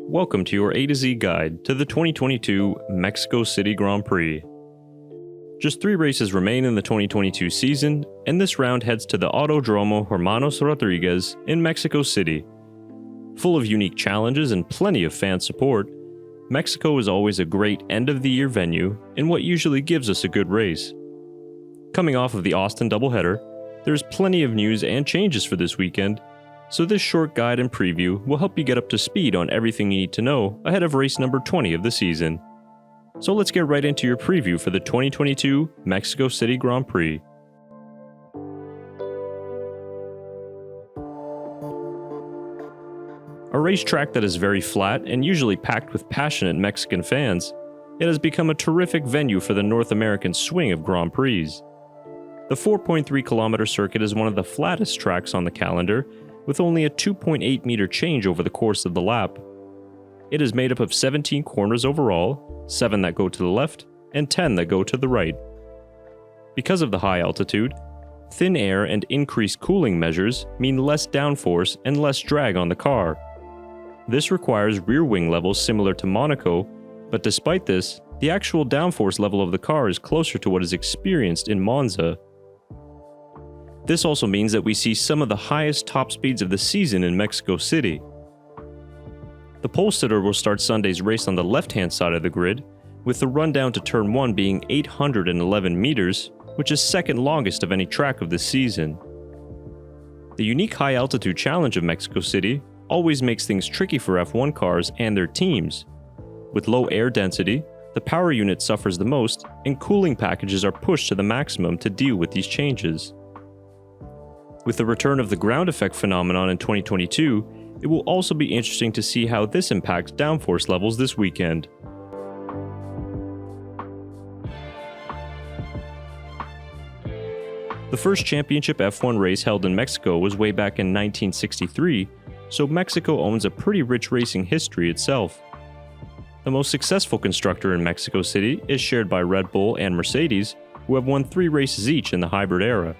Welcome to your A to Z guide to the 2022 Mexico City Grand Prix. Just 3 races remain in the 2022 season, and this round heads to the Autodromo Hermanos Rodriguez in Mexico City. Full of unique challenges and plenty of fan support, Mexico is always a great end-of-the-year venue in what usually gives us a good race. Coming off of the Austin doubleheader, there's plenty of news and changes for this weekend, so this short guide and preview will help you get up to speed on everything you need to know ahead of race number 20 of the season. So let's get right into your preview for the 2022 Mexico City Grand Prix. A racetrack that is very flat and usually packed with passionate Mexican fans, it has become a terrific venue for the North American swing of Grand Prix. The 4.3-kilometer circuit is one of the flattest tracks on the calendar, with only a 2.8-meter change over the course of the lap. It is made up of 17 corners overall, 7 that go to the left, and 10 that go to the right. Because of the high altitude, thin air and increased cooling measures mean less downforce and less drag on the car. This requires rear wing levels similar to Monaco, but despite this, the actual downforce level of the car is closer to what is experienced in Monza. This also means that we see some of the highest top speeds of the season in Mexico City. The pole sitter will start Sunday's race on the left-hand side of the grid, with the run down to turn 1 being 811 meters, which is second longest of any track of this season. The unique high-altitude challenge of Mexico City always makes things tricky for F1 cars and their teams. With low air density, the power unit suffers the most, and cooling packages are pushed to the maximum to deal with these changes. With the return of the ground effect phenomenon in 2022, it will also be interesting to see how this impacts downforce levels this weekend. The first championship F1 race held in Mexico was way back in 1963, so Mexico owns a pretty rich racing history itself. The most successful constructor in Mexico City is shared by Red Bull and Mercedes, who have won 3 races each in the hybrid era.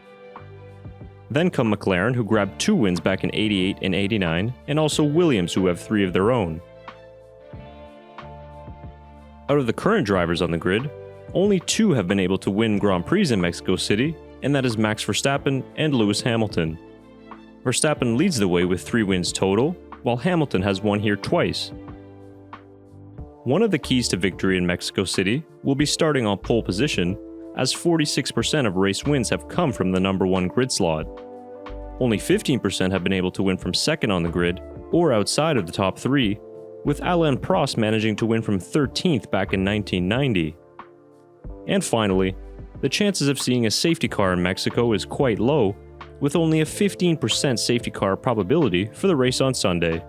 Then come McLaren, who grabbed 2 wins back in 88 and 89, and also Williams, who have 3 of their own. Out of the current drivers on the grid, only 2 have been able to win Grand Prix in Mexico City, and that is Max Verstappen and Lewis Hamilton. Verstappen leads the way with 3 wins total, while Hamilton has won here twice. One of the keys to victory in Mexico City will be starting on pole position, as 46% of race wins have come from the number 1 grid slot. Only 15% have been able to win from second on the grid, or outside of the top 3, with Alain Prost managing to win from 13th back in 1990. And finally, the chances of seeing a safety car in Mexico is quite low, with only a 15% safety car probability for the race on Sunday.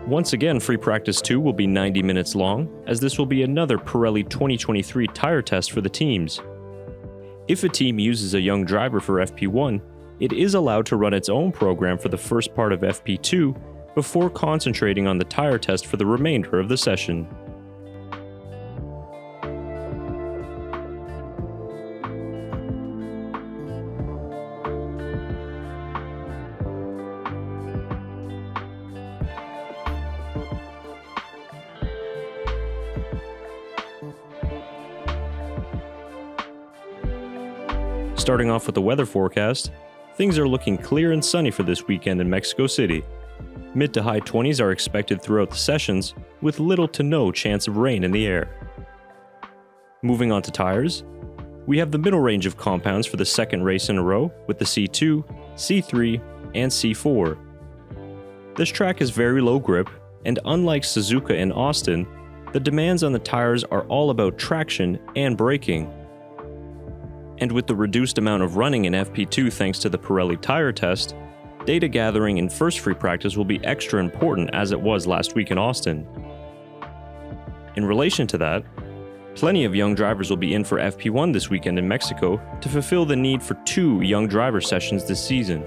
Once again, free practice 2 will be 90 minutes long, as this will be another Pirelli 2023 tire test for the teams. If a team uses a young driver for FP1, it is allowed to run its own program for the first part of FP2 before concentrating on the tire test for the remainder of the session. Starting off with the weather forecast, things are looking clear and sunny for this weekend in Mexico City. Mid to high 20s are expected throughout the sessions, with little to no chance of rain in the air. Moving on to tires, we have the middle range of compounds for the second race in a row with the C2, C3, and C4. This track is very low grip, and unlike Suzuka and Austin, the demands on the tires are all about traction and braking. And with the reduced amount of running in FP2 thanks to the Pirelli tire test, data gathering in first free practice will be extra important as it was last week in Austin. In relation to that, plenty of young drivers will be in for FP1 this weekend in Mexico to fulfill the need for 2 young driver sessions this season.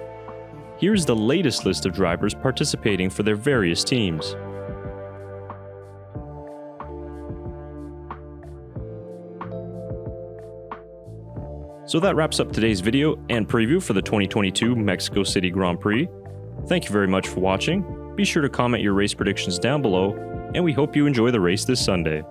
Here's the latest list of drivers participating for their various teams. So that wraps up today's video and preview for the 2022 Mexico City Grand Prix. Thank you very much for watching. Be sure to comment your race predictions down below, and we hope you enjoy the race this Sunday.